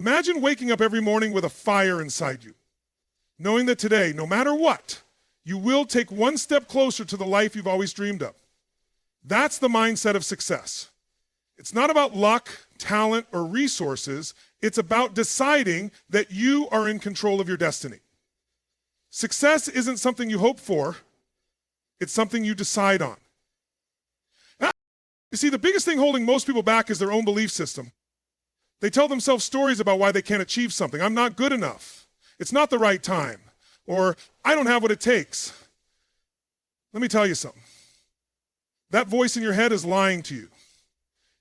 Imagine waking up every morning with a fire inside you, knowing that today, no matter what, you will take one step closer to the life you've always dreamed of. That's the mindset of success. It's not about luck, talent, or resources. It's about deciding that you are in control of your destiny. Success isn't something you hope for. It's something you decide on. Now, you see, the biggest thing holding most people back is their own belief system. They tell themselves stories about why they can't achieve something. I'm not good enough. It's not the right time. Or I don't have what it takes. Let me tell you something. That voice in your head is lying to you.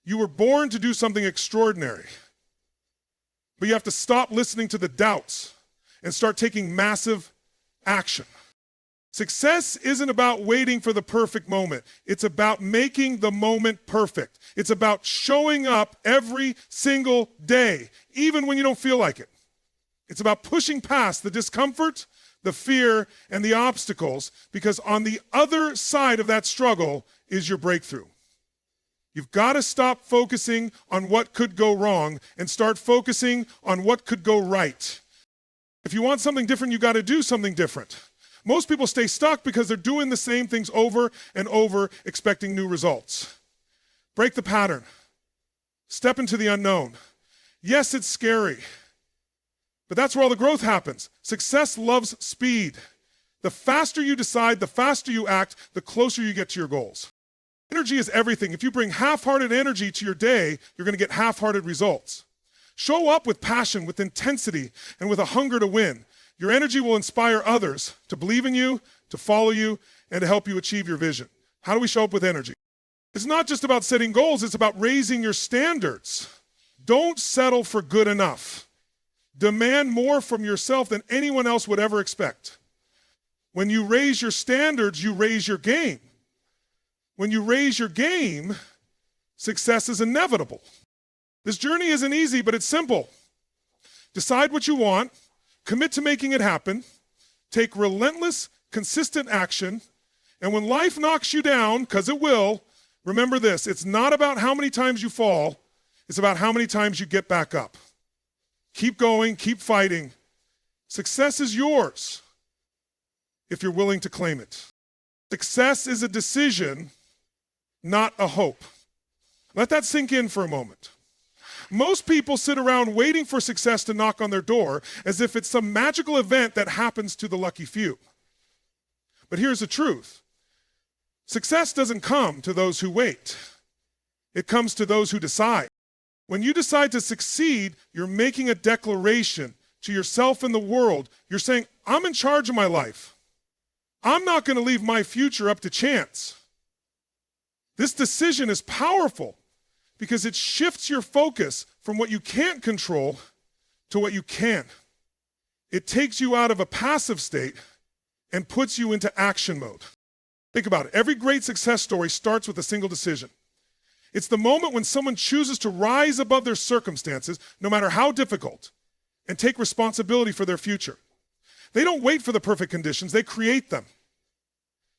You were born to do something extraordinary. But you have to stop listening to the doubts and start taking massive action. Success isn't about waiting for the perfect moment. It's about making the moment perfect. It's about showing up every single day, even when you don't feel like it. It's about pushing past the discomfort, the fear, and the obstacles, because on the other side of that struggle is your breakthrough. You've got to stop focusing on what could go wrong and start focusing on what could go right. If you want something different, you've got to do something different. Most people stay stuck because they're doing the same things over and over, expecting new results. Break the pattern. Step into the unknown. Yes, it's scary, but that's where all the growth happens. Success loves speed. The faster you decide, the faster you act, the closer you get to your goals. Energy is everything. If you bring half-hearted energy to your day, you're going to get half-hearted results. Show up with passion, with intensity, and with a hunger to win. Your energy will inspire others to believe in you, to follow you, and to help you achieve your vision. How do we show up with energy? It's not just about setting goals, it's about raising your standards. Don't settle for good enough. Demand more from yourself than anyone else would ever expect. When you raise your standards, you raise your game. When you raise your game, success is inevitable. This journey isn't easy, but it's simple. Decide what you want, commit to making it happen, take relentless, consistent action, and when life knocks you down, because it will, remember this, it's not about how many times you fall, it's about how many times you get back up. Keep going, keep fighting. Success is yours if you're willing to claim it. Success is a decision, not a hope. Let that sink in for a moment. Most people sit around waiting for success to knock on their door as if it's some magical event that happens to the lucky few. But here's the truth. Success doesn't come to those who wait. It comes to those who decide. When you decide to succeed, you're making a declaration to yourself and the world. You're saying, I'm in charge of my life. I'm not going to leave my future up to chance. This decision is powerful because it shifts your focus from what you can't control to what you can. It takes you out of a passive state and puts you into action mode. Think about it. Every great success story starts with a single decision. It's the moment when someone chooses to rise above their circumstances, no matter how difficult, and take responsibility for their future. They don't wait for the perfect conditions, they create them.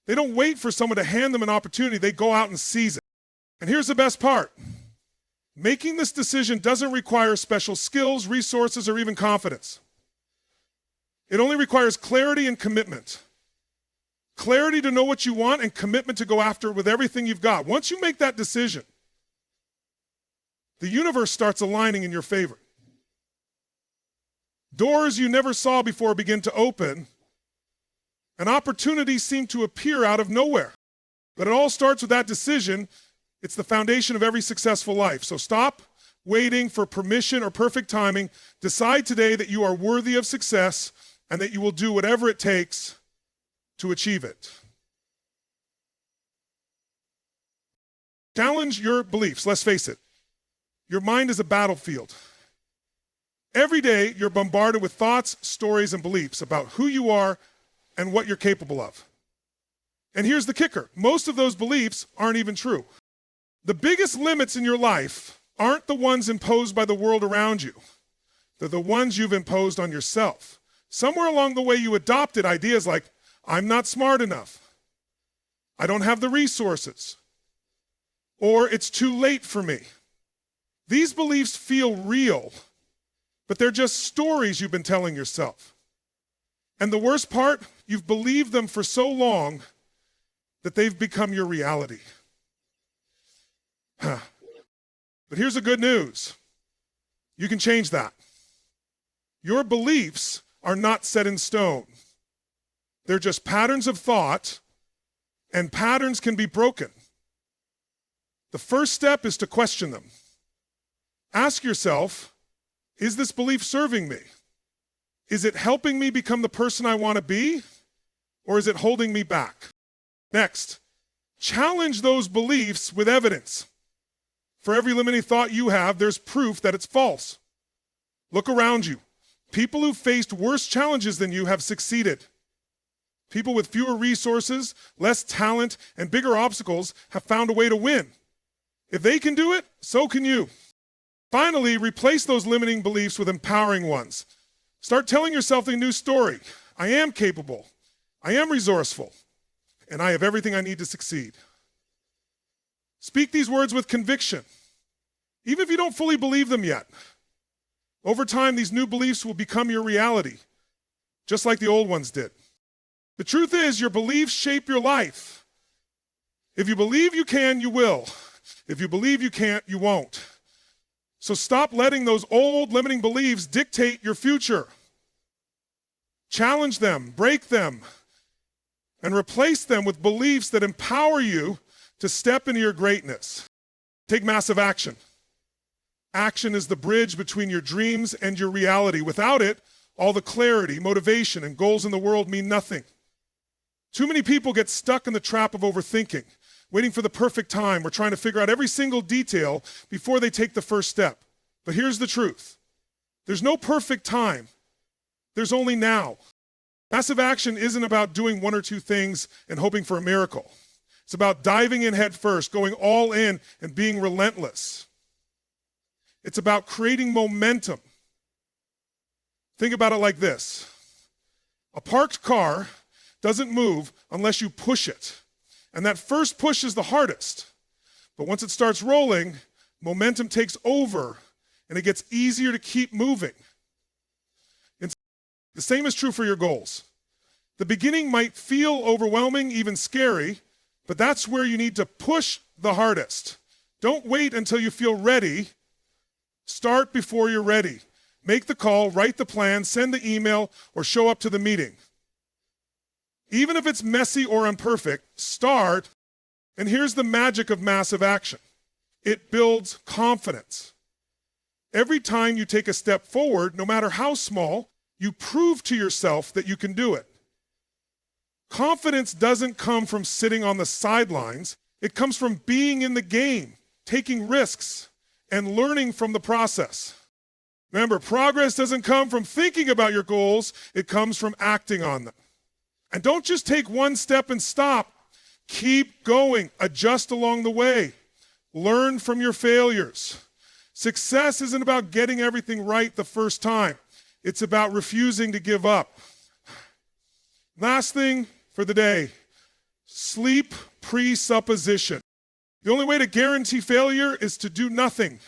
They don't wait for someone to hand them an opportunity, they go out and seize it. And here's the best part. Making this decision doesn't require special skills, resources, or even confidence. It only requires clarity and commitment. Clarity to know what you want and commitment to go after it with everything you've got. Once you make that decision, the universe starts aligning in your favor. Doors you never saw before begin to open, and opportunities seem to appear out of nowhere. But it all starts with that decision. It's the foundation of every successful life. So stop waiting for permission or perfect timing. Decide today that you are worthy of success and that you will do whatever it takes to achieve it. Challenge your beliefs. Let's face it. Your mind is a battlefield. Every day, you're bombarded with thoughts, stories, and beliefs about who you are and what you're capable of. And here's the kicker. Most of those beliefs aren't even true. The biggest limits in your life aren't the ones imposed by the world around you. They're the ones you've imposed on yourself. Somewhere along the way, you adopted ideas like, I'm not smart enough. I don't have the resources. Or it's too late for me. These beliefs feel real, but they're just stories you've been telling yourself. And the worst part, you've believed them for so long that they've become your reality. But here's the good news. You can change that. Your beliefs are not set in stone. They're just patterns of thought, and patterns can be broken. The first step is to question them. Ask yourself, is this belief serving me? Is it helping me become the person I want to be, or is it holding me back? Next, challenge those beliefs with evidence. For every limiting thought you have, there's proof that it's false. Look around you. People who faced worse challenges than you have succeeded. People with fewer resources, less talent, and bigger obstacles have found a way to win. If they can do it, so can you. Finally, replace those limiting beliefs with empowering ones. Start telling yourself a new story. I am capable. I am resourceful. And I have everything I need to succeed. Speak these words with conviction, even if you don't fully believe them yet. Over time, these new beliefs will become your reality, just like the old ones did. The truth is, your beliefs shape your life. If you believe you can, you will. If you believe you can't, you won't. So stop letting those old limiting beliefs dictate your future. Challenge them, break them, and replace them with beliefs that empower you to step into your greatness. Take massive action. Action is the bridge between your dreams and your reality. Without it, all the clarity, motivation, and goals in the world mean nothing. Too many people get stuck in the trap of overthinking, waiting for the perfect time or trying to figure out every single detail before they take the first step. But here's the truth. There's no perfect time. There's only now. Massive action isn't about doing one or two things and hoping for a miracle. It's about diving in head first, going all in, and being relentless. It's about creating momentum. Think about it like this. A parked car doesn't move unless you push it. And that first push is the hardest. But once it starts rolling, momentum takes over, and it gets easier to keep moving. And the same is true for your goals. The beginning might feel overwhelming, even scary, but that's where you need to push the hardest. Don't wait until you feel ready. Start before you're ready. Make the call, write the plan, send the email, or show up to the meeting. Even if it's messy or imperfect, start. And here's the magic of massive action. It builds confidence. Every time you take a step forward, no matter how small, you prove to yourself that you can do it. Confidence doesn't come from sitting on the sidelines. It comes from being in the game, taking risks, and learning from the process. Remember, progress doesn't come from thinking about your goals. It comes from acting on them. And don't just take one step and stop. Keep going. Adjust along the way. Learn from your failures. Success isn't about getting everything right the first time. It's about refusing to give up. Last thing for the day, sleep presupposition. The only way to guarantee failure is to do nothing.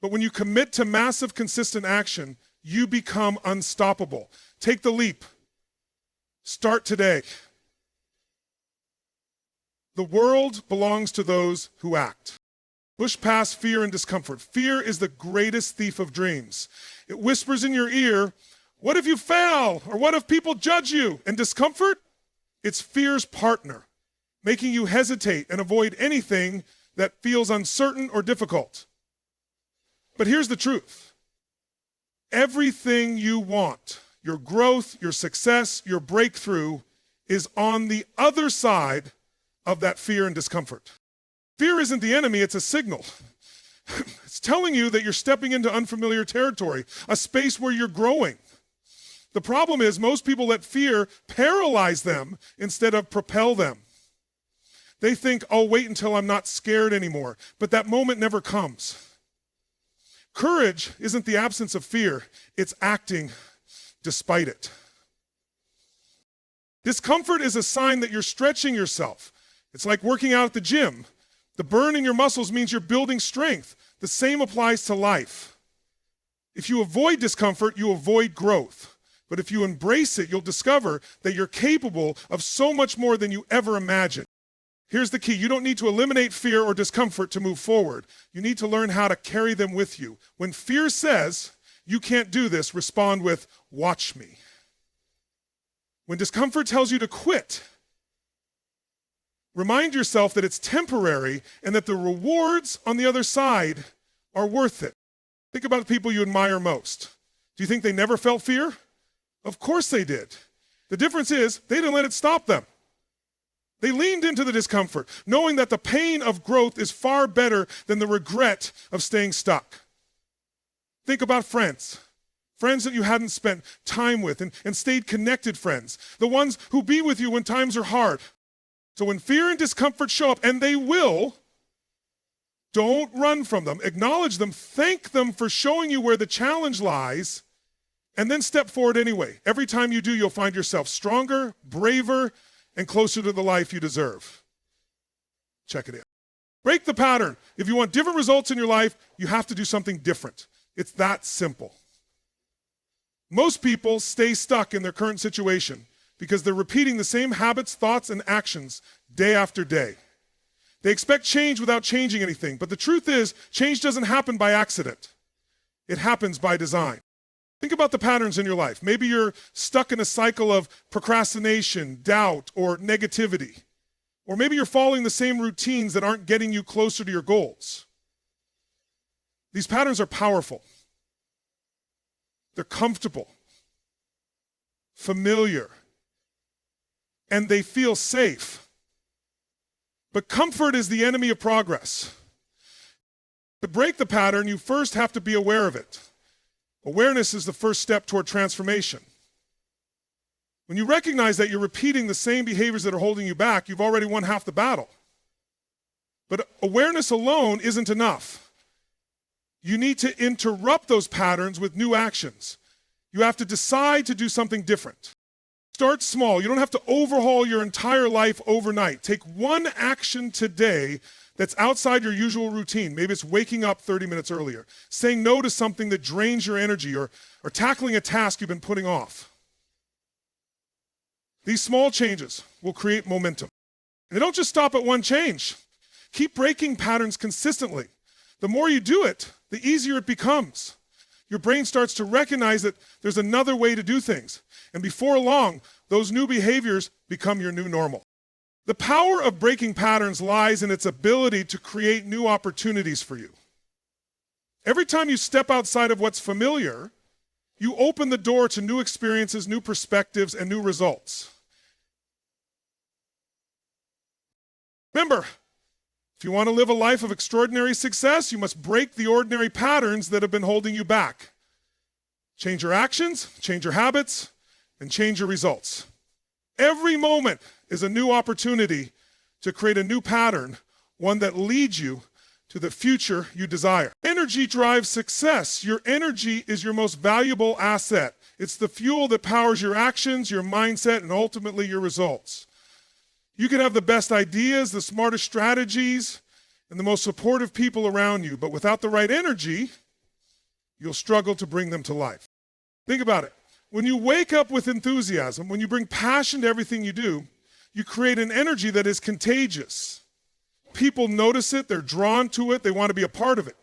But when you commit to massive, consistent action, you become unstoppable. Take the leap. Start today. The world belongs to those who act. Push past fear and discomfort. Fear is the greatest thief of dreams. It whispers in your ear, what if you fail? Or what if people judge you? And discomfort? It's fear's partner, making you hesitate and avoid anything that feels uncertain or difficult. But here's the truth. Everything you want, your growth, your success, your breakthrough, is on the other side of that fear and discomfort. Fear isn't the enemy, it's a signal. It's telling you that you're stepping into unfamiliar territory, a space where you're growing. The problem is most people let fear paralyze them instead of propel them. They think, oh, wait until I'm not scared anymore. But that moment never comes. Courage isn't the absence of fear, it's acting despite it. Discomfort is a sign that you're stretching yourself. It's like working out at the gym. The burn in your muscles means you're building strength. The same applies to life. If you avoid discomfort, you avoid growth. But if you embrace it, you'll discover that you're capable of so much more than you ever imagined. Here's the key. You don't need to eliminate fear or discomfort to move forward. You need to learn how to carry them with you. When fear says, you can't do this, respond with, watch me. When discomfort tells you to quit, remind yourself that it's temporary and that the rewards on the other side are worth it. Think about the people you admire most. Do you think they never felt fear? Of course they did. The difference is they didn't let it stop them. They leaned into the discomfort, knowing that the pain of growth is far better than the regret of staying stuck. Think about friends. Friends that you hadn't spent time with and stayed connected friends. The ones who be with you when times are hard. So when fear and discomfort show up, and they will, don't run from them. Acknowledge them. Thank them for showing you where the challenge lies, and then step forward anyway. Every time you do, you'll find yourself stronger, braver, and closer to the life you deserve. Check it out. Break the pattern. If you want different results in your life, you have to do something different. It's that simple. Most people stay stuck in their current situation because they're repeating the same habits, thoughts, and actions day after day. They expect change without changing anything, but the truth is, change doesn't happen by accident. It happens by design. Think about the patterns in your life. Maybe you're stuck in a cycle of procrastination, doubt, or negativity. Or maybe you're following the same routines that aren't getting you closer to your goals. These patterns are powerful. They're comfortable, familiar, and they feel safe. But comfort is the enemy of progress. To break the pattern, you first have to be aware of it. Awareness is the first step toward transformation. When you recognize that you're repeating the same behaviors that are holding you back, you've already won half the battle. But awareness alone isn't enough. You need to interrupt those patterns with new actions. You have to decide to do something different. Start small. You don't have to overhaul your entire life overnight. Take one action today that's outside your usual routine. Maybe it's waking up 30 minutes earlier, saying no to something that drains your energy, or tackling a task you've been putting off. These small changes will create momentum. And they don't just stop at one change. Keep breaking patterns consistently. The more you do it, the easier it becomes. Your brain starts to recognize that there's another way to do things. And before long, those new behaviors become your new normal. The power of breaking patterns lies in its ability to create new opportunities for you. Every time you step outside of what's familiar, you open the door to new experiences, new perspectives, and new results. Remember, if you want to live a life of extraordinary success, you must break the ordinary patterns that have been holding you back. Change your actions, change your habits, and change your results. Every moment is a new opportunity to create a new pattern, one that leads you to the future you desire. Energy drives success. Your energy is your most valuable asset. It's the fuel that powers your actions, your mindset, and ultimately your results. You can have the best ideas, the smartest strategies, and the most supportive people around you, but without the right energy, you'll struggle to bring them to life. Think about it. When you wake up with enthusiasm, when you bring passion to everything you do, you create an energy that is contagious. People notice it, they're drawn to it, they want to be a part of it.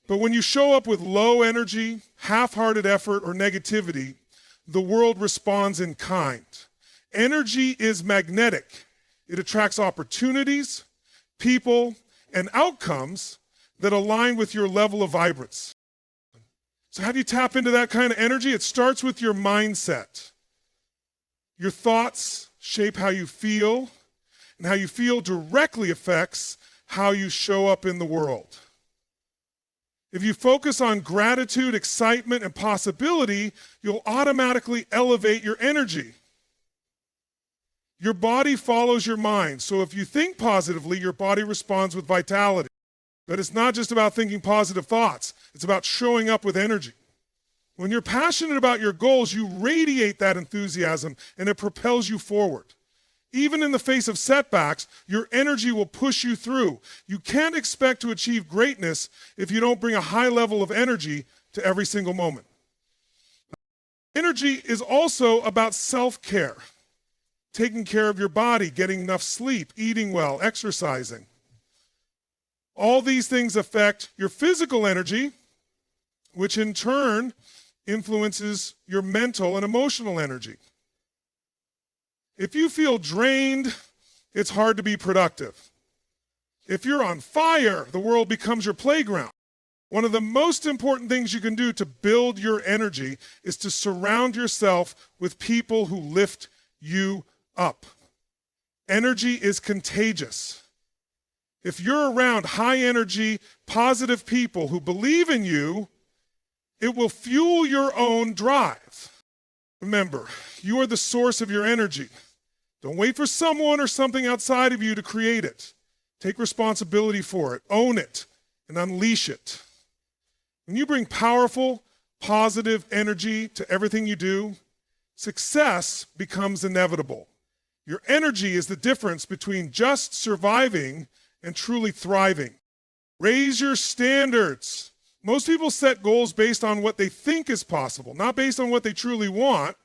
But when you show up with low energy, half-hearted effort, or negativity, the world responds in kind. Energy is magnetic. It attracts opportunities, people, and outcomes that align with your level of vibrance. So how do you tap into that kind of energy? It starts with your mindset. Your thoughts shape how you feel, and how you feel directly affects how you show up in the world. If you focus on gratitude, excitement, and possibility, you'll automatically elevate your energy. Your body follows your mind. So if you think positively, your body responds with vitality. But it's not just about thinking positive thoughts. It's about showing up with energy. When you're passionate about your goals, you radiate that enthusiasm and it propels you forward. Even in the face of setbacks, your energy will push you through. You can't expect to achieve greatness if you don't bring a high level of energy to every single moment. Energy is also about self-care, taking care of your body, getting enough sleep, eating well, exercising. All these things affect your physical energy, which in turn influences your mental and emotional energy. If you feel drained, it's hard to be productive. If you're on fire, the world becomes your playground. One of the most important things you can do to build your energy is to surround yourself with people who lift you up. Energy is contagious. If you're around high energy, positive people who believe in you, it will fuel your own drive. Remember, you are the source of your energy. Don't wait for someone or something outside of you to create it. Take responsibility for it, own it, and unleash it. When you bring powerful, positive energy to everything you do, success becomes inevitable. Your energy is the difference between just surviving and truly thriving. Raise your standards. Most people set goals based on what they think is possible, not based on what they truly want.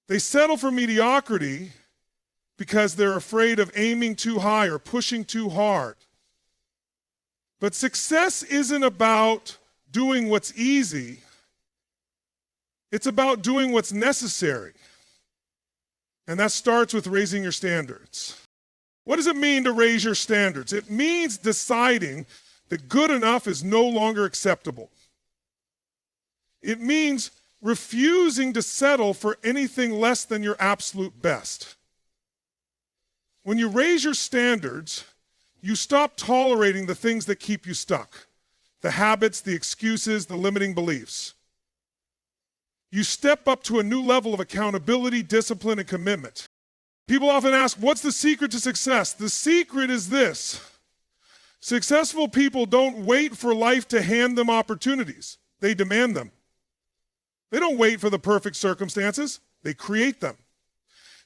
They settle for mediocrity because they're afraid of aiming too high or pushing too hard. But success isn't about doing what's easy. It's about doing what's necessary. And that starts with raising your standards. What does it mean to raise your standards? It means deciding that good enough is no longer acceptable. It means refusing to settle for anything less than your absolute best. When you raise your standards, you stop tolerating the things that keep you stuck, the habits, the excuses, the limiting beliefs. You step up to a new level of accountability, discipline, and commitment. People often ask, what's the secret to success? The secret is this. Successful people don't wait for life to hand them opportunities. They demand them. They don't wait for the perfect circumstances. They create them.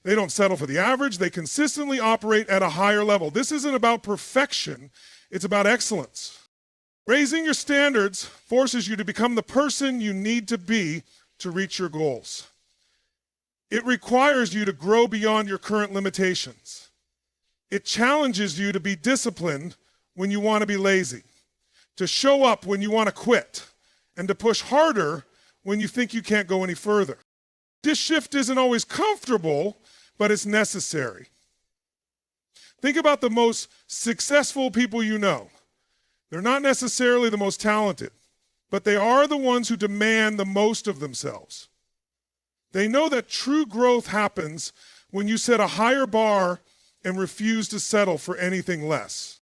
They don't settle for the average. They consistently operate at a higher level. This isn't about perfection. It's about excellence. Raising your standards forces you to become the person you need to be to reach your goals. It requires you to grow beyond your current limitations. It challenges you to be disciplined when you want to be lazy, to show up when you want to quit, and to push harder when you think you can't go any further. This shift isn't always comfortable, but it's necessary. Think about the most successful people you know. They're not necessarily the most talented, but they are the ones who demand the most of themselves. They know that true growth happens when you set a higher bar and refuse to settle for anything less.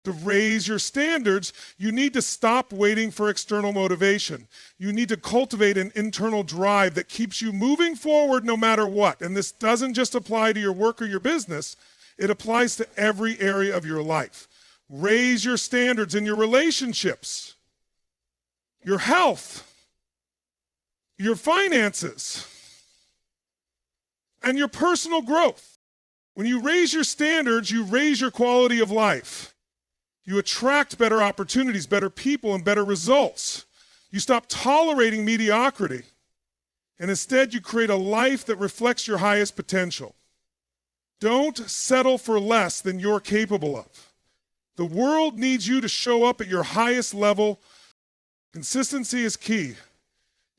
To raise your standards, you need to stop waiting for external motivation. You need to cultivate an internal drive that keeps you moving forward no matter what. And this doesn't just apply to your work or your business, it applies to every area of your life. Raise your standards in your relationships, your health, your finances, and your personal growth. When you raise your standards, you raise your quality of life. You attract better opportunities, better people, and better results. You stop tolerating mediocrity, and instead you create a life that reflects your highest potential. Don't settle for less than you're capable of. The world needs you to show up at your highest level. Consistency is key.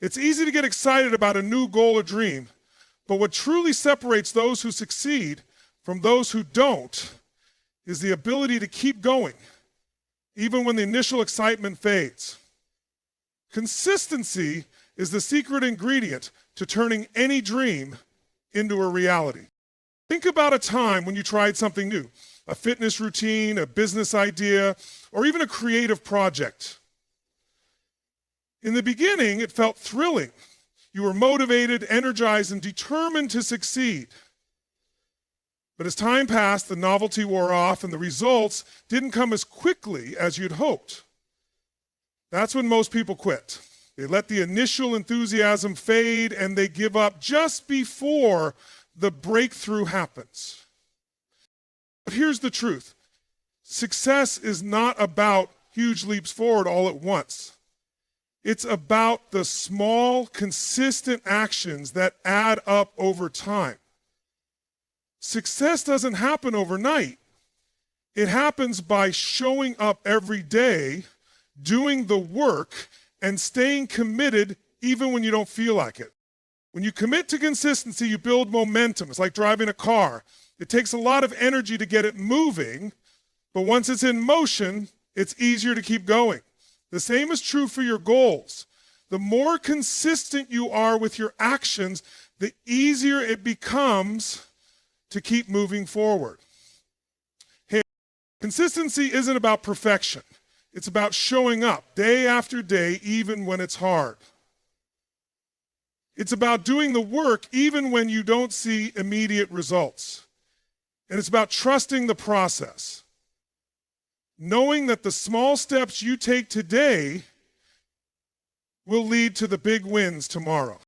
It's easy to get excited about a new goal or dream, but what truly separates those who succeed from those who don't is the ability to keep going, even when the initial excitement fades. Consistency is the secret ingredient to turning any dream into a reality. Think about a time when you tried something new, a fitness routine, a business idea, or even a creative project. In the beginning, it felt thrilling. You were motivated, energized, and determined to succeed. But as time passed, the novelty wore off and the results didn't come as quickly as you'd hoped. That's when most people quit. They let the initial enthusiasm fade and they give up just before the breakthrough happens. But here's the truth. Success is not about huge leaps forward all at once. It's about the small, consistent actions that add up over time. Success doesn't happen overnight. It happens by showing up every day, doing the work, and staying committed even when you don't feel like it. When you commit to consistency, you build momentum. It's like driving a car. It takes a lot of energy to get it moving, but once it's in motion, it's easier to keep going. The same is true for your goals. The more consistent you are with your actions, the easier it becomes to keep moving forward. Hey, consistency isn't about perfection. It's about showing up day after day, even when it's hard. It's about doing the work even when you don't see immediate results. And it's about trusting the process. Knowing that the small steps you take today will lead to the big wins tomorrow.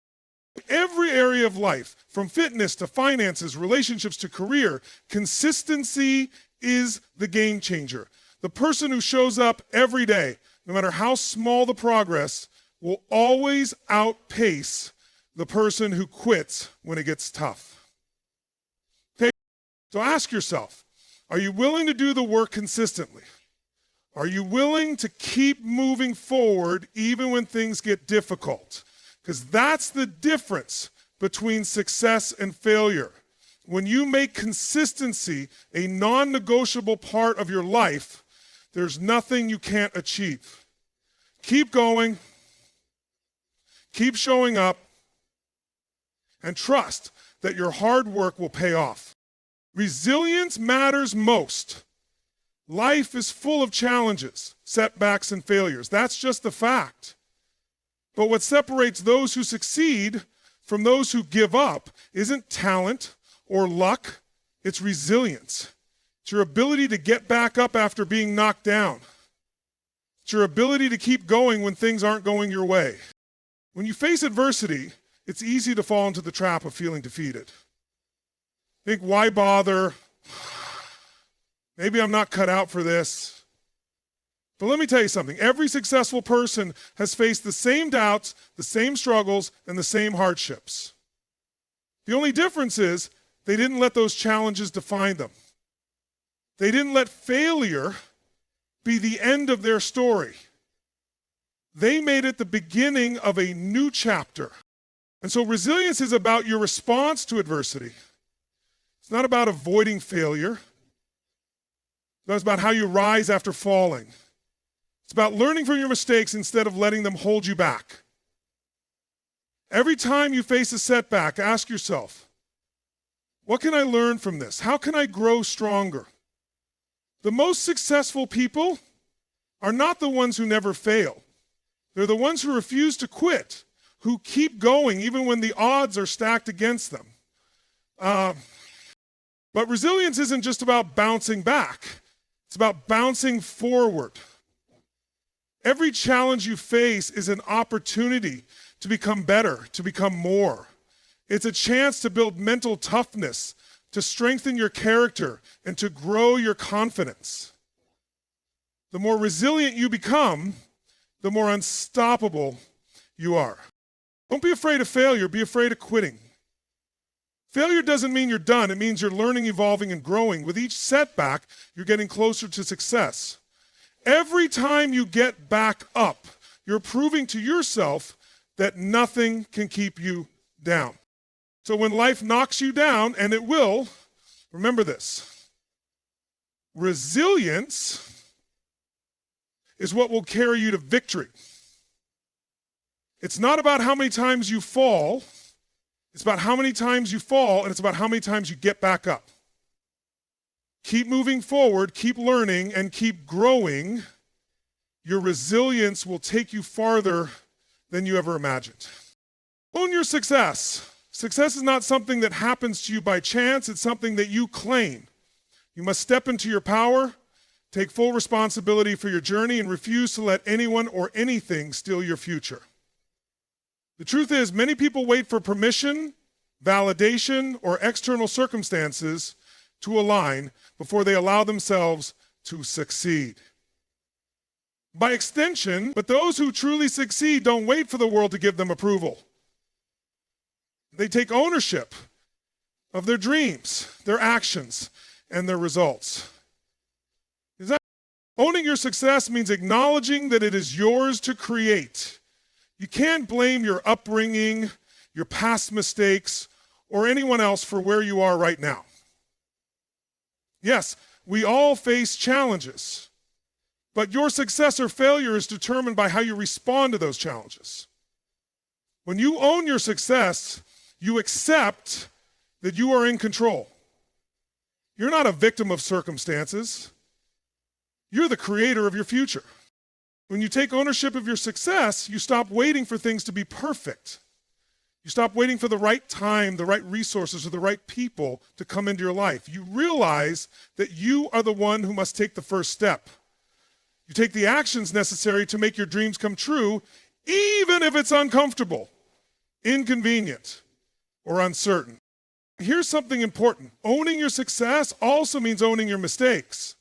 Every area of life, from fitness to finances, relationships to career, consistency is the game changer. The person who shows up every day, no matter how small the progress, will always outpace the person who quits when it gets tough. Okay, so ask yourself, are you willing to do the work consistently? Are you willing to keep moving forward even when things get difficult? Because that's the difference between success and failure. When you make consistency a non-negotiable part of your life, there's nothing you can't achieve. Keep going, keep showing up, and trust that your hard work will pay off. Resilience matters most. Life is full of challenges, setbacks, and failures. That's just a fact. But what separates those who succeed from those who give up isn't talent or luck, it's resilience. It's your ability to get back up after being knocked down. It's your ability to keep going when things aren't going your way. When you face adversity, it's easy to fall into the trap of feeling defeated. Think, why bother? Maybe I'm not cut out for this. But let me tell you something. Every successful person has faced the same doubts, the same struggles, and the same hardships. The only difference is they didn't let those challenges define them. They didn't let failure be the end of their story. They made it the beginning of a new chapter. And so resilience is about your response to adversity. It's not about avoiding failure. It's about how you rise after falling. It's about learning from your mistakes instead of letting them hold you back. Every time you face a setback, ask yourself, what can I learn from this? How can I grow stronger? The most successful people are not the ones who never fail. They're the ones who refuse to quit, who keep going even when the odds are stacked against them. But resilience isn't just about bouncing back. It's about bouncing forward. Every challenge you face is an opportunity to become better, to become more. It's a chance to build mental toughness, to strengthen your character, and to grow your confidence. The more resilient you become, the more unstoppable you are. Don't be afraid of failure, be afraid of quitting. Failure doesn't mean you're done. It means you're learning, evolving, and growing. With each setback, you're getting closer to success. Every time you get back up, you're proving to yourself that nothing can keep you down. So when life knocks you down, and it will, remember this. Resilience is what will carry you to victory. It's not about how many times you fall. It's about how many times you fall, and it's about how many times you get back up. Keep moving forward, keep learning, and keep growing. Your resilience will take you farther than you ever imagined. Own your success. Success is not something that happens to you by chance. It's something that you claim. You must step into your power, take full responsibility for your journey, and refuse to let anyone or anything steal your future. The truth is, many people wait for permission, validation, or external circumstances to align before they allow themselves to succeed. By extension, but those who truly succeed don't wait for the world to give them approval. They take ownership of their dreams, their actions, and their results. Owning your success means acknowledging that it is yours to create. You can't blame your upbringing, your past mistakes, or anyone else for where you are right now. Yes, we all face challenges, but your success or failure is determined by how you respond to those challenges. When you own your success, you accept that you are in control. You're not a victim of circumstances. You're the creator of your future. When you take ownership of your success, you stop waiting for things to be perfect. You stop waiting for the right time, the right resources, or the right people to come into your life. You realize that you are the one who must take the first step. You take the actions necessary to make your dreams come true, even if it's uncomfortable, inconvenient, or uncertain. Here's something important. Owning your success also means owning your mistakes.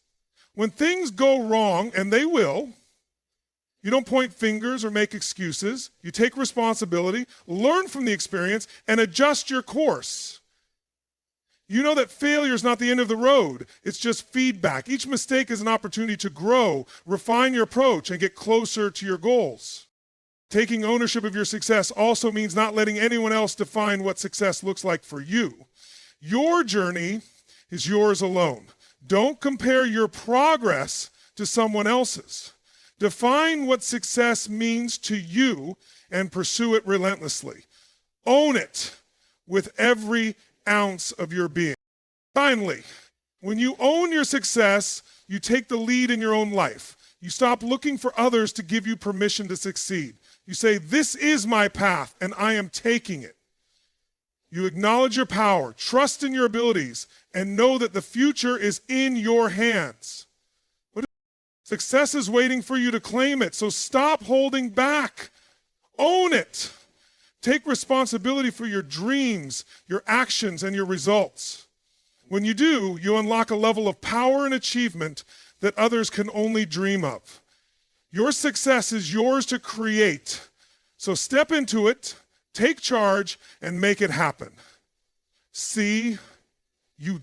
When things go wrong, and they will, you don't point fingers or make excuses. You take responsibility, learn from the experience, and adjust your course. You know that failure is not the end of the road. It's just feedback. Each mistake is an opportunity to grow, refine your approach, and get closer to your goals. Taking ownership of your success also means not letting anyone else define what success looks like for you. Your journey is yours alone. Don't compare your progress to someone else's. Define what success means to you and pursue it relentlessly. Own it with every ounce of your being. Finally, when you own your success, you take the lead in your own life. You stop looking for others to give you permission to succeed. You say, "This is my path, and I am taking it." You acknowledge your power, trust in your abilities, and know that the future is in your hands. Success is waiting for you to claim it, so stop holding back. Own it. Take responsibility for your dreams, your actions, and your results. When you do, you unlock a level of power and achievement that others can only dream of. Your success is yours to create, so step into it, take charge, and make it happen. See, you